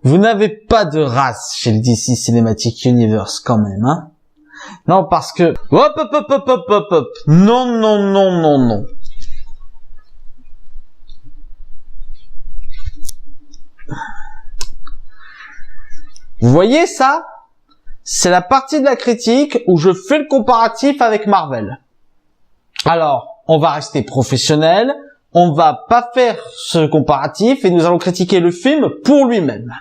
Vous n'avez pas de race chez le DC Cinematic Universe quand même, hein? Non, parce que... Hop, hop, hop, hop, hop, hop, hop. Non, non, non, non, non. Vous voyez ça? C'est la partie de la critique où je fais le comparatif avec Marvel. Alors, on va rester professionnel, on va pas faire ce comparatif et nous allons critiquer le film pour lui-même.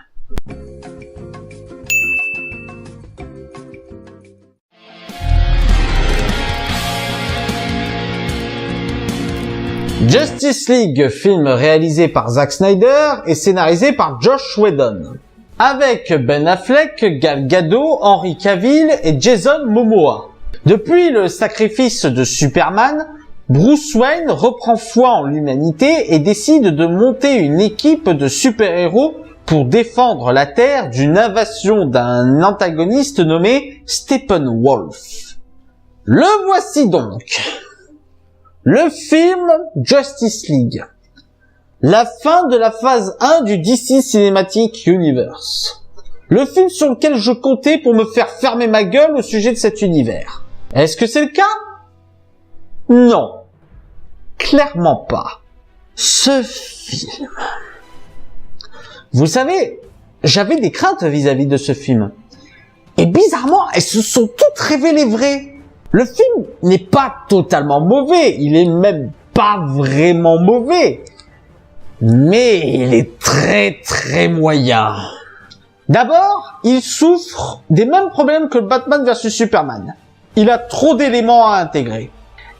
Justice League, film réalisé par Zack Snyder et scénarisé par Joss Whedon. Avec Ben Affleck, Gal Gadot, Henry Cavill et Jason Momoa. Depuis le sacrifice de Superman, Bruce Wayne reprend foi en l'humanité et décide de monter une équipe de super-héros pour défendre la Terre d'une invasion d'un antagoniste nommé Steppenwolf. Le voici donc. Le film Justice League. La fin de la phase 1 du DC Cinematic Universe. Le film sur lequel je comptais pour me faire fermer ma gueule au sujet de cet univers. Est-ce que c'est le cas? Non. Clairement pas. Ce film. Vous savez, j'avais des craintes vis-à-vis de ce film. Et bizarrement, elles se sont toutes révélées vraies. Le film n'est pas totalement mauvais, il est même pas vraiment mauvais. Mais il est très très moyen. D'abord, il souffre des mêmes problèmes que Batman vs Superman. Il a trop d'éléments à intégrer.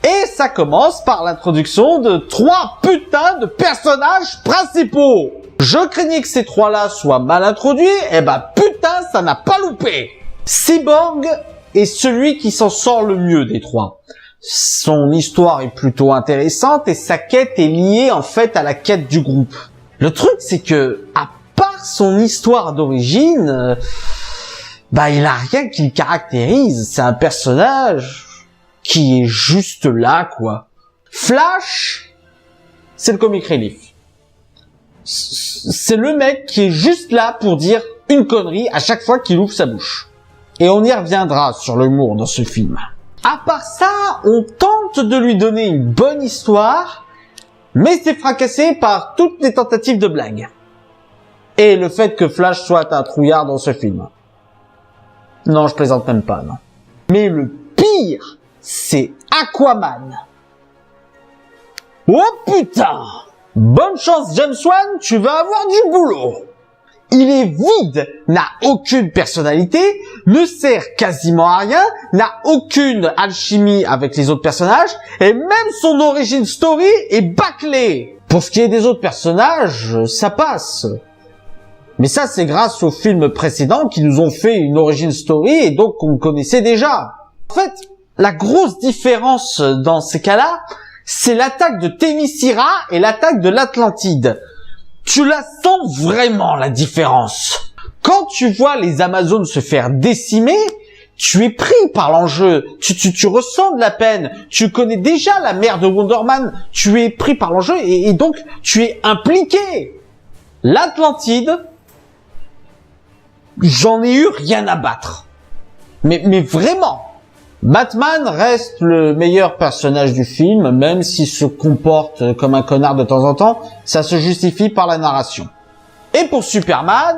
Et ça commence par l'introduction de 3 putains de personnages principaux. Je craignais que ces 3-là soient mal introduits, et bah putain, ça n'a pas loupé. Cyborg est celui qui s'en sort le mieux des 3. Son histoire est plutôt intéressante et sa quête est liée en fait à la quête du groupe. Le truc c'est que, à part son histoire d'origine, il a rien qui le caractérise. C'est un personnage qui est juste là, quoi. Flash, c'est le comic relief. C'est le mec qui est juste là pour dire une connerie à chaque fois qu'il ouvre sa bouche. Et on y reviendra sur l'humour dans ce film. À part ça, on tente de lui donner une bonne histoire, mais c'est fracassé par toutes les tentatives de blagues. Et le fait que Flash soit un trouillard dans ce film. Non, je plaisante même pas, non. Mais le pire, c'est Aquaman. Oh putain! Bonne chance James Wan, tu vas avoir du boulot. Il est vide, n'a aucune personnalité, ne sert quasiment à rien, n'a aucune alchimie avec les autres personnages, et même son origin story est bâclée. Pour ce qui est des autres personnages, ça passe. Mais ça, c'est grâce aux films précédents qui nous ont fait une origin story et donc qu'on connaissait déjà. En fait, la grosse différence dans ces cas-là, c'est l'attaque de Themyscira et l'attaque de l'Atlantide. Tu la sens vraiment, la différence. Quand tu vois les Amazones se faire décimer, tu es pris par l'enjeu. Tu ressens de la peine. Tu connais déjà la mère de Wonder Man. Tu es pris par l'enjeu et donc tu es impliqué. L'Atlantide, j'en ai eu rien à battre. Mais vraiment. Batman reste le meilleur personnage du film, même s'il se comporte comme un connard de temps en temps, ça se justifie par la narration. Et pour Superman,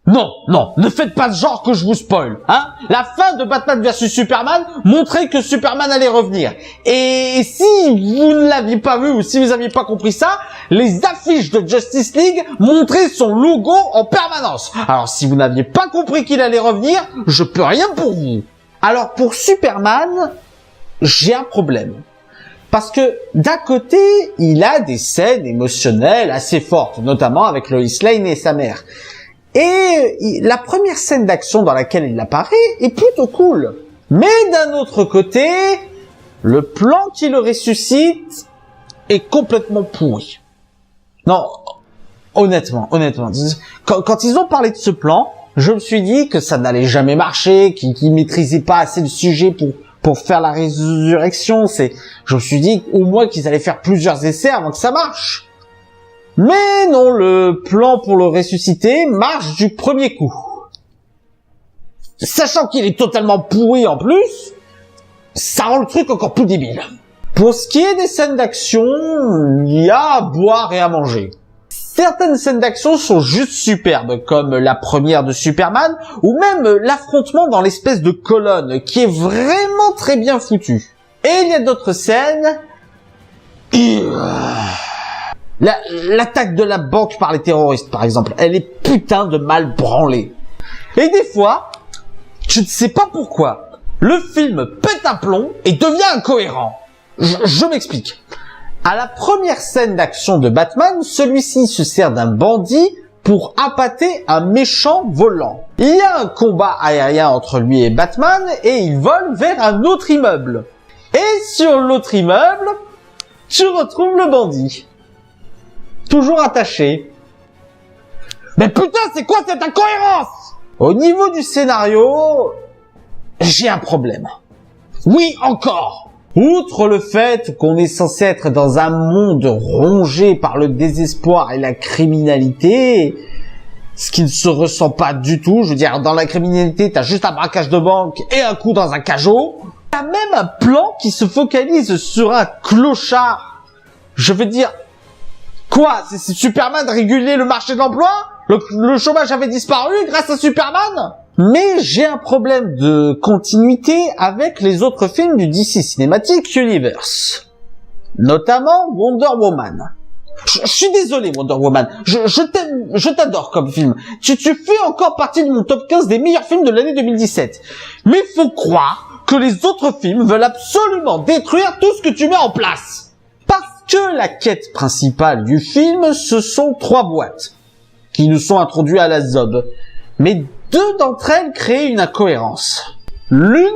non, ne faites pas ce genre que je vous spoil, hein. La fin de Batman vs Superman montrait que Superman allait revenir. Et si vous ne l'aviez pas vu ou si vous n'aviez pas compris ça, les affiches de Justice League montraient son logo en permanence. Alors si vous n'aviez pas compris qu'il allait revenir, je peux rien pour vous. Alors pour Superman, j'ai un problème. Parce que d'un côté, il a des scènes émotionnelles assez fortes, notamment avec Lois Lane et sa mère. Et la première scène d'action dans laquelle il apparaît est plutôt cool. Mais d'un autre côté, le plan qui le ressuscite est complètement pourri. Non, honnêtement. Quand ils ont parlé de ce plan, je me suis dit que ça n'allait jamais marcher, qu'ils maîtrisaient pas assez le sujet pour faire la résurrection. Je me suis dit au moins qu'ils allaient faire plusieurs essais avant que ça marche. Mais non, le plan pour le ressusciter marche du premier coup. Sachant qu'il est totalement pourri en plus, ça rend le truc encore plus débile. Pour ce qui est des scènes d'action, il y a à boire et à manger. Certaines scènes d'action sont juste superbes, comme la première de Superman, ou même l'affrontement dans l'espèce de colonne, qui est vraiment très bien foutu. Et il y a d'autres scènes... L'attaque de la banque par les terroristes, par exemple, elle est putain de mal branlée. Et des fois, je ne sais pas pourquoi, le film pète un plomb et devient incohérent. Je m'explique. À la première scène d'action de Batman, celui-ci se sert d'un bandit pour appâter un méchant volant. Il y a un combat aérien entre lui et Batman et il vole vers un autre immeuble. Et sur l'autre immeuble, tu retrouves le bandit. Toujours attaché. Mais putain, c'est quoi cette incohérence? Au niveau du scénario, j'ai un problème. Oui, encore. Outre le fait qu'on est censé être dans un monde rongé par le désespoir et la criminalité, ce qui ne se ressent pas du tout, je veux dire, dans la criminalité, t'as juste un braquage de banque et un coup dans un cajot. T'as même un plan qui se focalise sur un clochard. Je veux dire, quoi? C'est Superman réguler le marché de l'emploi? Le chômage avait disparu grâce à Superman? Mais j'ai un problème de continuité avec les autres films du DC Cinematic Universe. Notamment Wonder Woman. Je suis désolé Wonder Woman, je t'aime, je t'adore comme film. Tu fais encore partie de mon top 15 des meilleurs films de l'année 2017. Mais faut croire que les autres films veulent absolument détruire tout ce que tu mets en place. Parce que la quête principale du film, ce sont 3 boîtes qui nous sont introduites à la zob. Mais 2 d'entre elles créent une incohérence. L'une,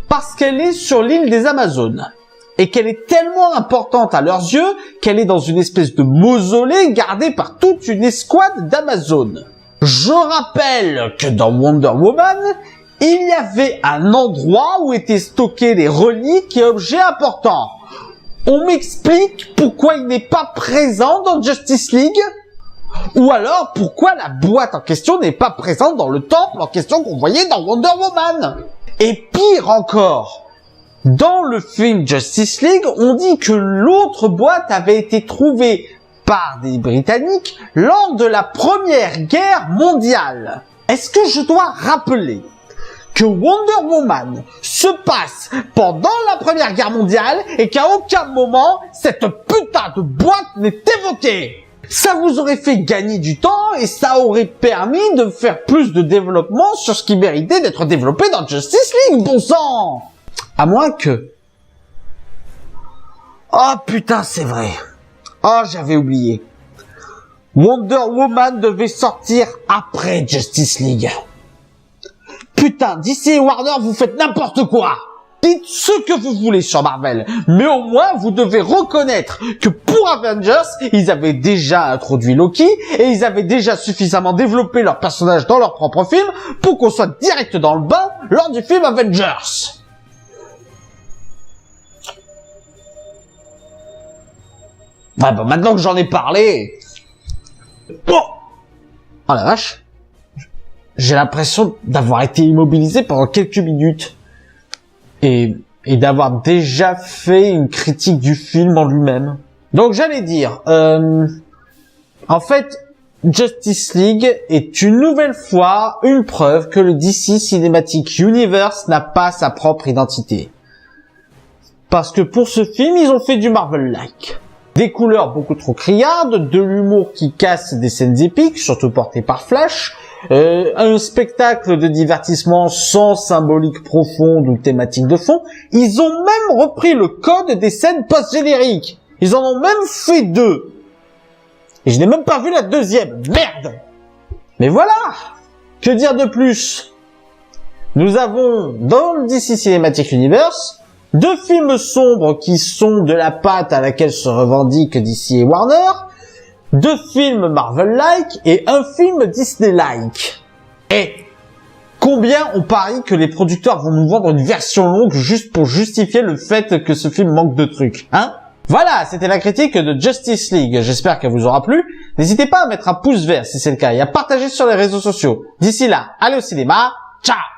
parce qu'elle est sur l'île des Amazones, et qu'elle est tellement importante à leurs yeux qu'elle est dans une espèce de mausolée gardé par toute une escouade d'Amazones. Je rappelle que dans Wonder Woman, il y avait un endroit où étaient stockés les reliques et objets importants. On m'explique pourquoi il n'est pas présent dans Justice League ? Ou alors, pourquoi la boîte en question n'est pas présente dans le temple en question qu'on voyait dans Wonder Woman? Et pire encore, dans le film Justice League, on dit que l'autre boîte avait été trouvée par des Britanniques lors de la Première Guerre mondiale. Est-ce que je dois rappeler que Wonder Woman se passe pendant la Première Guerre mondiale et qu'à aucun moment cette putain de boîte n'est évoquée? Ça vous aurait fait gagner du temps et ça aurait permis de faire plus de développement sur ce qui méritait d'être développé dans Justice League, bon sang! À moins que... Oh putain, c'est vrai. Oh, j'avais oublié. Wonder Woman devait sortir après Justice League. Putain, DC et Warner, vous faites n'importe quoi! Dites ce que vous voulez sur Marvel, mais au moins vous devez reconnaître que pour Avengers, ils avaient déjà introduit Loki et ils avaient déjà suffisamment développé leurs personnages dans leur propre film pour qu'on soit direct dans le bain lors du film Avengers. Ouais, bah maintenant que j'en ai parlé... Oh la vache. J'ai l'impression d'avoir été immobilisé pendant quelques minutes. Et d'avoir déjà fait une critique du film en lui-même. Donc j'allais dire, en fait, Justice League est une nouvelle fois une preuve que le DC Cinematic Universe n'a pas sa propre identité. Parce que pour ce film, ils ont fait du Marvel-like. Des couleurs beaucoup trop criardes, de l'humour qui casse des scènes épiques, surtout portées par Flash, un spectacle de divertissement sans symbolique profonde ou thématique de fond. Ils ont même repris le code des scènes post-génériques. Ils en ont même fait 2. Et je n'ai même pas vu la deuxième. Merde! Mais voilà! Que dire de plus? Nous avons, dans le DC Cinematic Universe, 2 films sombres qui sont de la patte à laquelle se revendiquent DC et Warner, 2 films Marvel-like et un film Disney-like. Et combien on parie que les producteurs vont nous vendre une version longue juste pour justifier le fait que ce film manque de trucs, hein? Voilà, c'était la critique de Justice League. J'espère qu'elle vous aura plu. N'hésitez pas à mettre un pouce vert si c'est le cas et à partager sur les réseaux sociaux. D'ici là, allez au cinéma. Ciao!